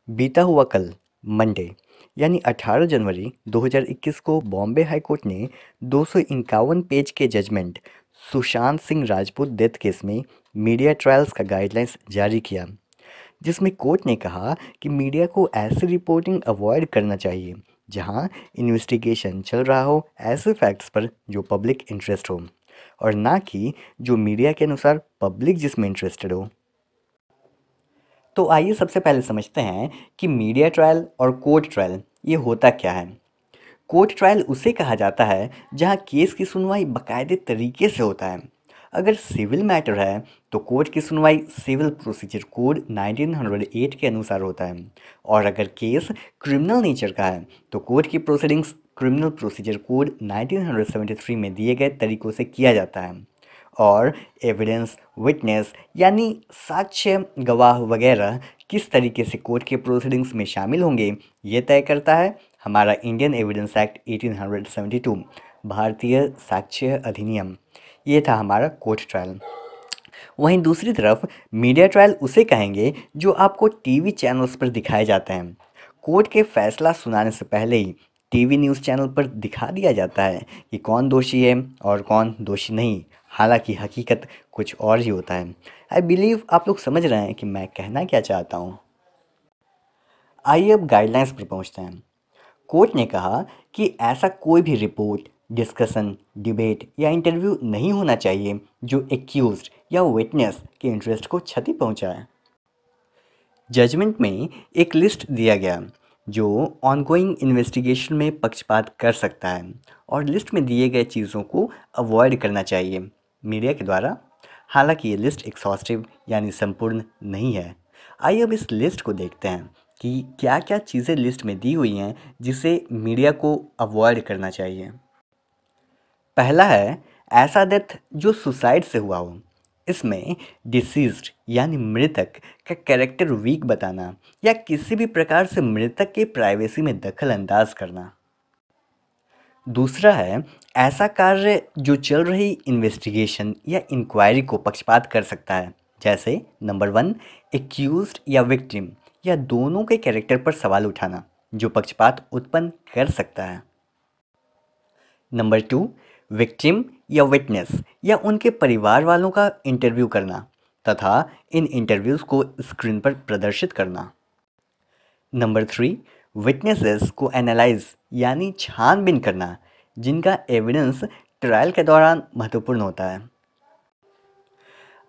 बीता हुआ कल मंडे यानी 18 जनवरी 2021 को बॉम्बे हाई कोर्ट ने 251 पेज के judgement Sushant Singh Rajput death case में मीडिया ट्रायल्स का गाइडलाइंस जारी किया, जिसमें कोर्ट ने कहा कि मीडिया को ऐसी रिपोर्टिंग अवॉइड करना चाहिए जहां इन्वेस्टिगेशन चल रहा हो ऐसे फैक्ट्स पर जो पब्लिक इंटरेस्ट हो, और ना कि जो मीडिया के अनुसार पब्लिक जिसमें इंटरेस्टेड हो। तो आइए सबसे पहले समझते हैं कि मीडिया ट्रायल और कोर्ट ट्रायल ये होता क्या है। कोर्ट ट्रायल उसे कहा जाता है जहां केस की सुनवाई बाकायदे तरीके से होता है। अगर सिविल मैटर है तो कोर्ट की सुनवाई सिविल प्रोसीजर कोड 1908 के अनुसार होता है, और अगर केस क्रिमिनल नेचर का है तो कोर्ट की प्रोसीडिंग्स क्रिमिनल प्रोसीजर कोड 1973 में दिए गए तरीकों से किया जाता है। और एविडेंस, विटनेस यानी साक्ष्य, गवाह वगैरह किस तरीके से कोर्ट के प्रोसीडिंग्स में शामिल होंगे ये तय करता है हमारा इंडियन एविडेंस एक्ट 1872, भारतीय साक्ष्य अधिनियम। ये था हमारा कोर्ट ट्रायल। वहीं दूसरी तरफ मीडिया ट्रायल उसे कहेंगे जो आपको टीवी चैनल्स पर दिखाए जाते हैं। कोर्ट के फैसला सुनाने से पहले ही टीवी न्यूज़ चैनल पर दिखा दिया जाता है कि कौन दोषी है और कौन दोषी नहीं, हालांकि हकीकत कुछ और ही होता है। आई बिलीव आप लोग समझ रहे हैं कि मैं कहना क्या चाहता हूँ। आइए अब गाइडलाइंस पर पहुँचते हैं। कोर्ट ने कहा कि ऐसा कोई भी रिपोर्ट, डिस्कशन, डिबेट या इंटरव्यू नहीं होना चाहिए जो एक्यूज्ड या विटनेस के इंटरेस्ट को क्षति पहुंचाए। जजमेंट में एक लिस्ट दिया गया जो ऑनगोइंग इन्वेस्टिगेशन में पक्षपात कर सकता है, और लिस्ट में दिए गए चीज़ों को अवॉइड करना चाहिए मीडिया के द्वारा। हालांकि ये लिस्ट एक्सॉस्टिव यानी संपूर्ण नहीं है। आइए अब इस लिस्ट को देखते हैं कि क्या क्या चीज़ें लिस्ट में दी हुई हैं जिसे मीडिया को अवॉइड करना चाहिए। पहला है ऐसा डेथ जो सुसाइड से हुआ हो। इसमें डिसीज्ड यानी मृतक का कैरेक्टर वीक बताना या किसी भी प्रकार से मृतक के प्राइवेसी में दखल अंदाज करना। दूसरा है ऐसा कार्य जो चल रही इन्वेस्टिगेशन या इंक्वायरी को पक्षपात कर सकता है, जैसे नंबर 1 एक्यूज्ड या विक्टिम या दोनों के कैरेक्टर पर सवाल उठाना जो पक्षपात उत्पन्न कर सकता है। नंबर 2 विक्टिम या विटनेस या उनके परिवार वालों का इंटरव्यू करना तथा इन इंटरव्यूज़ को स्क्रीन पर प्रदर्शित करना। नंबर 3 विटनेसेस को एनालाइज यानी छानबीन करना जिनका एविडेंस ट्रायल के दौरान महत्वपूर्ण होता है।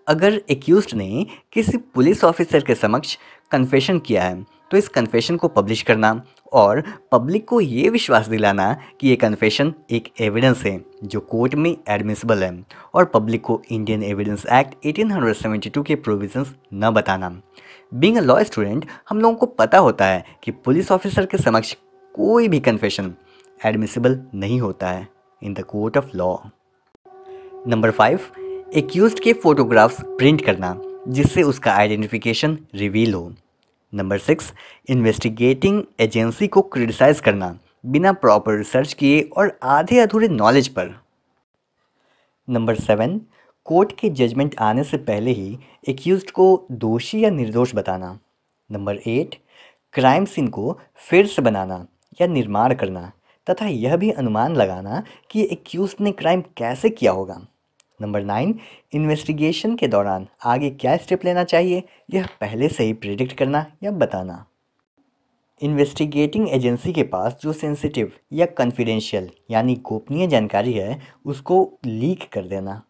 अगर एक्यूज्ड ने किसी पुलिस ऑफिसर के समक्ष कन्फेशन किया है तो इस कन्फेशन को पब्लिश करना और पब्लिक को ये विश्वास दिलाना कि ये कन्फेशन एक एविडेंस है जो कोर्ट में एडमिसिबल है, और पब्लिक को इंडियन एविडेंस एक्ट 1872 के प्रोविजंस न बताना। बीइंग अ लॉ स्टूडेंट हम लोगों को पता होता है कि पुलिस ऑफिसर के समक्ष कोई भी कन्फेशन एडमिसिबल नहीं होता है in the court of law. Number 5 accused के फोटोग्राफ्स प्रिंट करना जिससे उसका आइडेंटिफिकेशन रिवील हो। नंबर 6 इन्वेस्टिगेटिंग एजेंसी को क्रिटिसाइज करना बिना प्रॉपर रिसर्च किए और आधे अधूरे नॉलेज पर। नंबर 7 कोर्ट के जजमेंट आने से पहले ही एक्यूज्ड को दोषी या निर्दोष बताना। नंबर 8 क्राइम सीन को फिर से बनाना या निर्माण करना तथा यह भी अनुमान लगाना कि एक्यूज्ड ने क्राइम कैसे किया होगा। नंबर 9 इन्वेस्टिगेशन के दौरान आगे क्या स्टेप लेना चाहिए यह पहले से ही प्रिडिक्ट करना या बताना। इन्वेस्टिगेटिंग एजेंसी के पास जो सेंसिटिव या कॉन्फिडेंशियल यानी गोपनीय जानकारी है उसको लीक कर देना।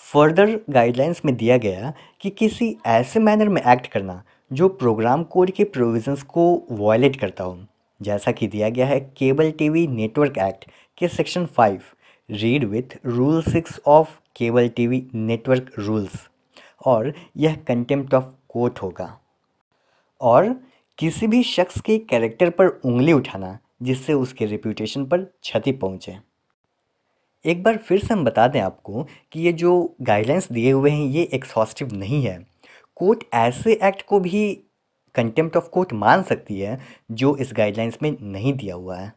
फर्दर गाइडलाइंस में दिया गया कि किसी ऐसे मैनर में एक्ट करना जो प्रोग्राम कोड के प्रोविजंस को वायलेट करता हो, जैसा कि दिया गया है केबल टीवी नेटवर्क एक्ट के section 5 read with rule 6 of cable TV network rules, और यह कंटेम्प्ट ऑफ कोर्ट होगा। और किसी भी शख्स के कैरेक्टर पर उंगली उठाना जिससे उसके रेप्यूटेशन पर क्षति पहुंचे। एक बार फिर से हम बता दें आपको कि ये जो गाइडलाइंस दिए हुए हैं ये एक्सहॉस्टिव नहीं है। कोर्ट ऐसे एक्ट को भी कंटेम्प्ट ऑफ कोर्ट मान सकती है जो इस गाइडलाइंस में नहीं दिया हुआ है।